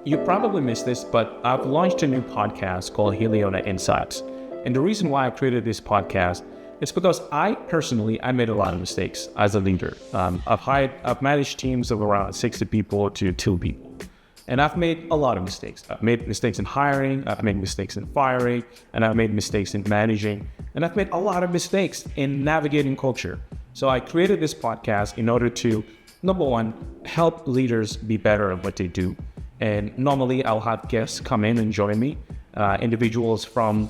you probably missed this, but I've launched a new podcast called Heliona Insights. And the reason why I created this podcast is because I made a lot of mistakes as a leader. I've managed teams of around 60 people to 2 people. And I've made a lot of mistakes. I've made mistakes in hiring, I've made mistakes in firing, and I've made mistakes in managing, and I've made a lot of mistakes in navigating culture. So I created this podcast in order to, number one, help leaders be better at what they do. And normally I'll have guests come in and join me, individuals from,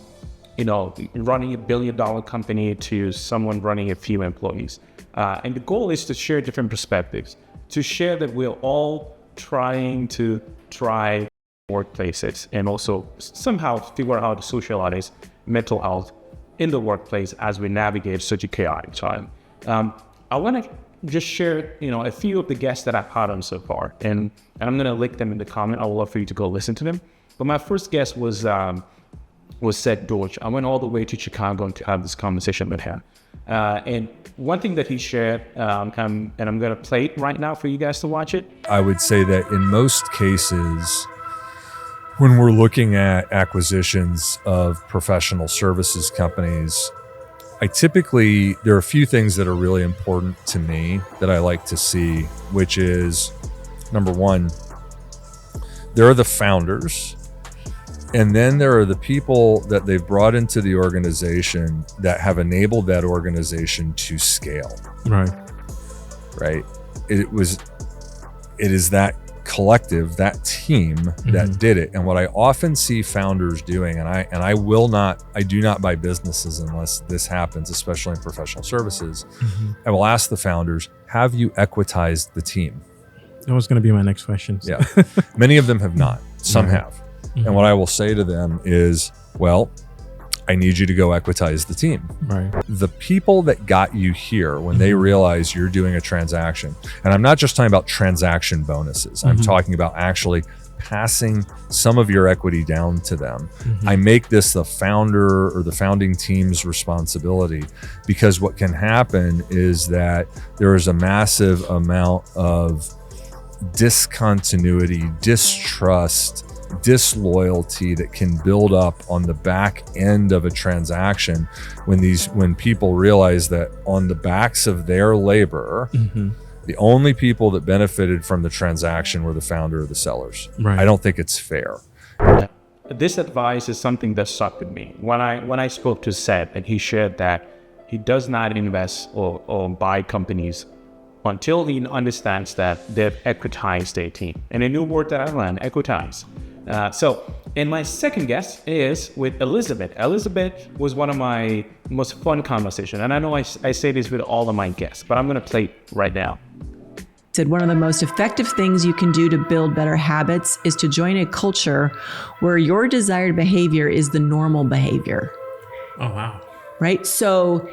running $1 billion company to someone running a few employees. And the goal is to share different perspectives, to share that we're all trying to thrive workplaces and also somehow figure out how to socialize mental health in the workplace as we navigate such a chaotic time. I want to just share, a few of the guests that I've had on so far, and I'm going to link them in the comment. I would love for you to go listen to them. But my first guest was Seth George. I went all the way to Chicago to have this conversation with him. And one thing that he shared, and I'm going to play it right now for you guys to watch it. I would say that in most cases, when we're looking at acquisitions of professional services companies, there are a few things that are really important to me that I like to see, which is, number one, there are the founders, and then there are the people that they've brought into the organization that have enabled that organization to scale. Right. It is that collective, that team that did it. And what I often see founders doing, and I do not buy businesses unless this happens, especially in professional services. I will ask the founders, have you equitized the team? That was going to be my next question. Yeah. Many of them have not. Some have. And what I will say to them is, well, I need you to go equitize the team. Right. The people that got you here, when they realize you're doing a transaction, and I'm not just talking about transaction bonuses, I'm talking about actually passing some of your equity down to them. I make this the founder or the founding team's responsibility, because what can happen is that there is a massive amount of discontinuity, distrust, disloyalty that can build up on the back end of a transaction when people realize that on the backs of their labor, the only people that benefited from the transaction were the founder or the sellers. Right. I don't think it's fair. This advice is something that stuck with me. When I spoke to Seth, and he shared that he does not invest or buy companies until he understands that they've equitized their team. And a new word that I learned, equitize. And my second guest is with Elizabeth. Elizabeth was one of my most fun conversations. And I know I say this with all of my guests, but I'm going to play it right now. Said one of the most effective things you can do to build better habits is to join a culture where your desired behavior is the normal behavior. Oh, wow. Right? So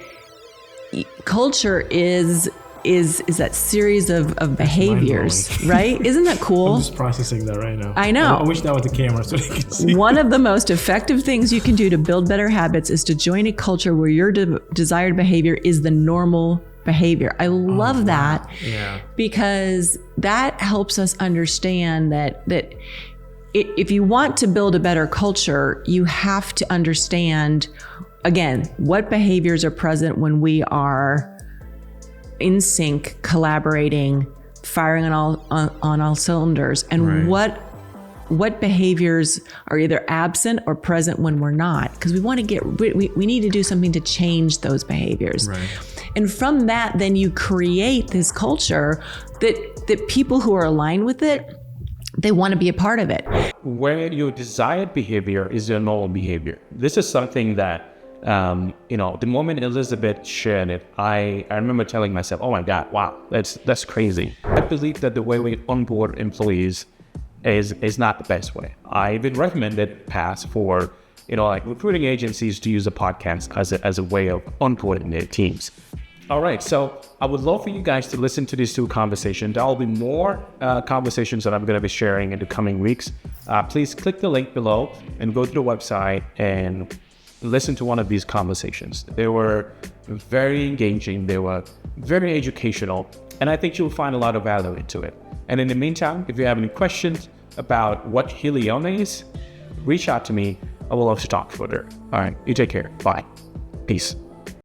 culture is that series of behaviors, right? Isn't that cool? I'm just processing that right now. I know. I wish that was the camera so they can see. One of the most effective things you can do to build better habits is to join a culture where your desired behavior is the normal behavior. I love that because that helps us understand that if you want to build a better culture, you have to understand, again, what behaviors are present when we are in sync, collaborating, firing on all cylinders, and what behaviors are either absent or present when we're not, because we want to we need to do something to change those behaviors. Right. And from that, then you create this culture that people who are aligned with it, they want to be a part of it. Where your desired behavior is your normal behavior. This is something that the moment Elizabeth shared it, I remember telling myself, oh my God, wow, that's crazy. I believe that the way we onboard employees is not the best way. I even recommended past for, recruiting agencies to use a podcast as a way of onboarding their teams. All right, so I would love for you guys to listen to these 2 conversations. There will be more conversations that I'm going to be sharing in the coming weeks. Please click the link below and go to the website and listen to one of these conversations. They were very engaging. They were very educational. And I think you'll find a lot of value into it. And in the meantime, if you have any questions, about what Heliona is, reach out to me. I will love to talk further. All right. You take care. Bye. Peace.